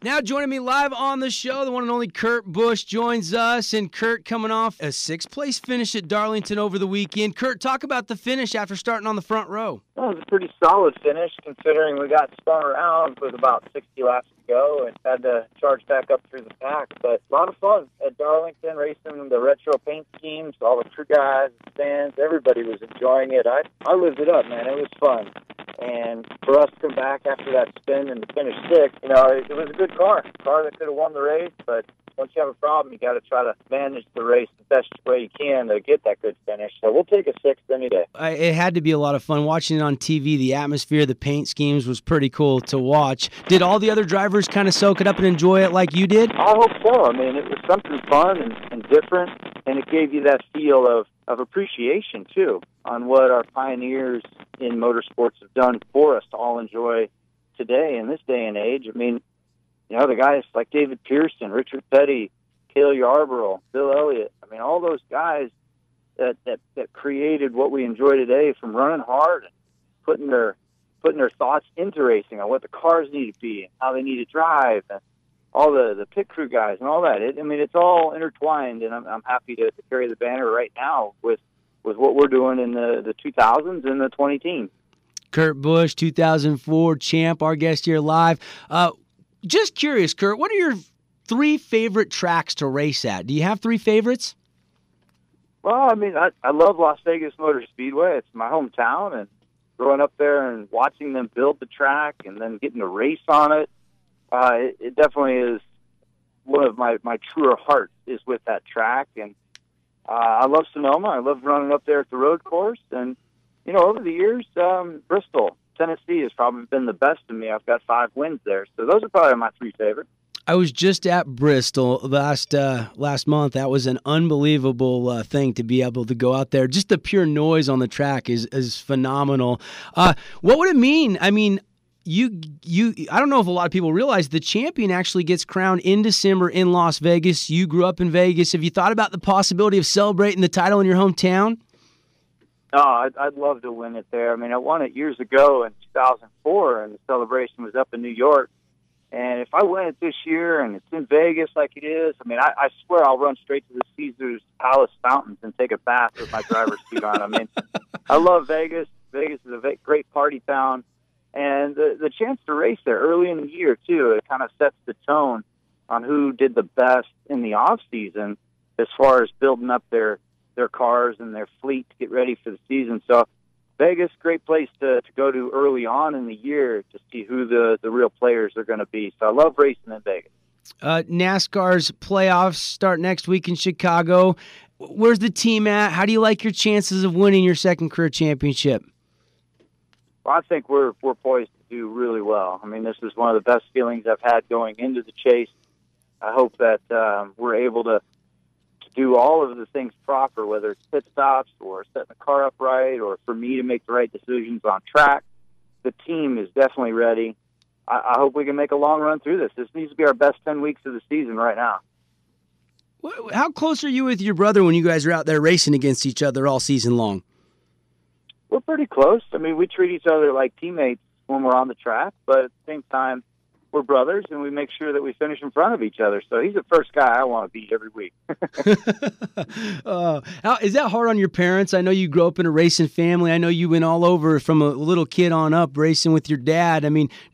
Now joining me live on the show, the one and only Kurt Busch joins us. And Kurt coming off a sixth-place finish at Darlington over the weekend. Kurt, talk about the finish after starting on the front row. Well, it was a pretty solid finish considering we got spun around with about 60 laps to go and had to charge back up through the pack. But a lot of fun at Darlington, racing the retro paint schemes, all the crew guys, the stands, everybody was enjoying it. I lived it up, man. It was fun. And for us to come back after that spin and to finish sixth, it was a good car that could have won the race, but once you have a problem, you got to try to manage the race the best way you can to get that good finish. So we'll take a sixth any day. It had to be a lot of fun watching it on TV. The atmosphere, the paint schemes was pretty cool to watch. Did all the other drivers kind of soak it up and enjoy it like you did? I hope so. I mean, it was something fun and different, and it gave you that feel of appreciation, too, on what our pioneers in motorsports have done for us to all enjoy today in this day and age. I mean, the guys like David Pearson, Richard Petty, Cale Yarborough, Bill Elliott. I mean, all those guys that created what we enjoy today, from running hard and putting their thoughts into racing on what the cars need to be and how they need to drive, and all the pit crew guys and all that. It's all intertwined, and I'm happy to carry the banner right now with what we're doing in the 2000s and the 20 team. Kurt Busch, 2004 champ, our guest here live. Just curious, Kurt, what are your three favorite tracks to race at? Do you have three favorites? Well, I love Las Vegas Motor Speedway. It's my hometown, and growing up there and watching them build the track and then getting to race on it, it definitely is one of my truer heart is with that track. And I love Sonoma. I love running up there at the road course. And, over the years, Bristol, Tennessee has probably been the best to me. I've got 5 wins there. So those are probably my 3 favorites. I was just at Bristol last month. That was an unbelievable thing to be able to go out there. Just the pure noise on the track is phenomenal. What would it mean? I mean, I don't know if a lot of people realize the champion actually gets crowned in December in Las Vegas. You grew up in Vegas. Have you thought about the possibility of celebrating the title in your hometown? Oh, I'd love to win it there. I won it years ago in 2004, and the celebration was up in New York. And if I win it this year and it's in Vegas like it is, I swear I'll run straight to the Caesars Palace fountains and take a bath with my driver's suit on. I love Vegas. Vegas is a great party town. And the chance to race there early in the year, too, it kind of sets the tone on who did the best in the off-season as far as building up their cars and their fleet to get ready for the season. So Vegas, great place to go to early on in the year to see who the real players are going to be. So I love racing in Vegas. NASCAR's playoffs start next week in Chicago. Where's the team at? How do you like your chances of winning your second career championship? Well, I think we're poised to do really well. This is one of the best feelings I've had going into the chase. I hope that we're able to do all of the things proper, whether it's pit stops or setting the car up right, or for me to make the right decisions on track. The team is definitely ready. I hope we can make a long run through this. This needs to be our best 10 weeks of the season right now. How close are you with your brother when you guys are out there racing against each other all season long? We're pretty close. We treat each other like teammates when we're on the track, but at the same time, we're brothers, and we make sure that we finish in front of each other. So he's the first guy I want to beat every week. Is that hard on your parents? I know you grew up in a racing family. I know you went all over from a little kid on up racing with your dad.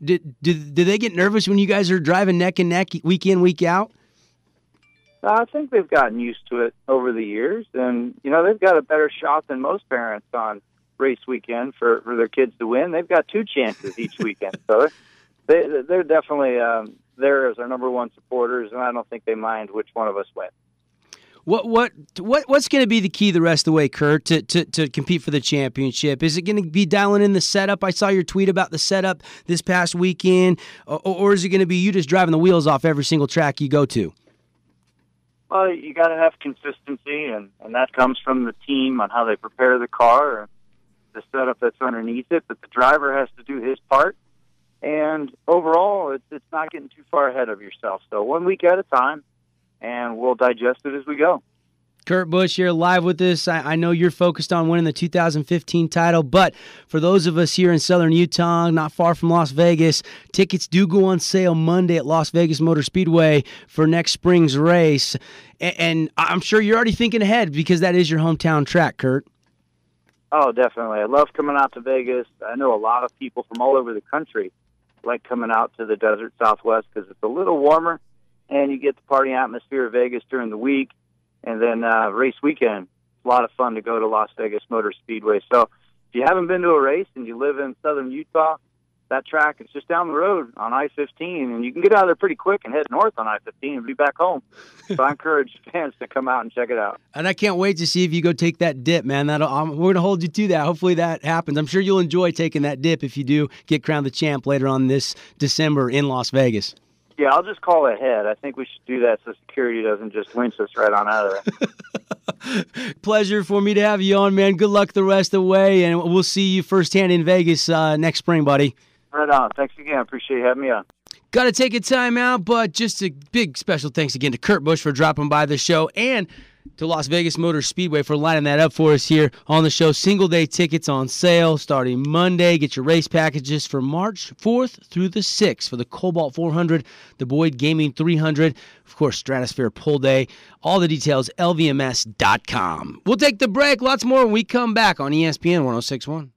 Did they get nervous when you guys are driving neck and neck week in, week out? I think they've gotten used to it over the years, and they've got a better shot than most parents on race weekend for their kids to win. They've got 2 chances each weekend, so they're definitely there as our number one supporters, and I don't think they mind which one of us wins. What's going to be the key the rest of the way, Kurt, to compete for the championship? Is it going to be dialing in the setup? I saw your tweet about the setup this past weekend, or is it going to be you just driving the wheels off every single track you go to? Well, you got to have consistency, and that comes from the team on how they prepare the car and the setup that's underneath it. But the driver has to do his part. And overall, it's not getting too far ahead of yourself. So 1 week at a time, and we'll digest it as we go. Kurt Busch here live with us. I know you're focused on winning the 2015 title, but for those of us here in Southern Utah, not far from Las Vegas, tickets do go on sale Monday at Las Vegas Motor Speedway for next spring's race. And I'm sure you're already thinking ahead because that is your hometown track, Kurt. Oh, definitely. I love coming out to Vegas. I know a lot of people from all over the country like coming out to the desert Southwest because it's a little warmer, and you get the party atmosphere of Vegas during the week. And then race weekend, it's a lot of fun to go to Las Vegas Motor Speedway. So if you haven't been to a race and you live in Southern Utah, that track is just down the road on I-15, and you can get out of there pretty quick and head north on I-15 and be back home. So I encourage fans to come out and check it out. And I can't wait to see if you go take that dip, man. We're going to hold you to that. Hopefully that happens. I'm sure you'll enjoy taking that dip if you do get crowned the champ later on this December in Las Vegas. Yeah, I'll just call ahead. I think we should do that so security doesn't just lynch us right on out of there. Pleasure for me to have you on, man. Good luck the rest of the way, and we'll see you firsthand in Vegas next spring, buddy. Right on. Thanks again. Appreciate you having me on. Got to take a time out, but just a big special thanks again to Kurt Busch for dropping by the show and to Las Vegas Motor Speedway for lining that up for us here on the show. Single-day tickets on sale starting Monday. Get your race packages for March 4th through the 6th for the Cobalt 400, the Boyd Gaming 300, of course, Stratosphere Pull Day. All the details, lvms.com. We'll take the break. Lots more when we come back on ESPN 106.1.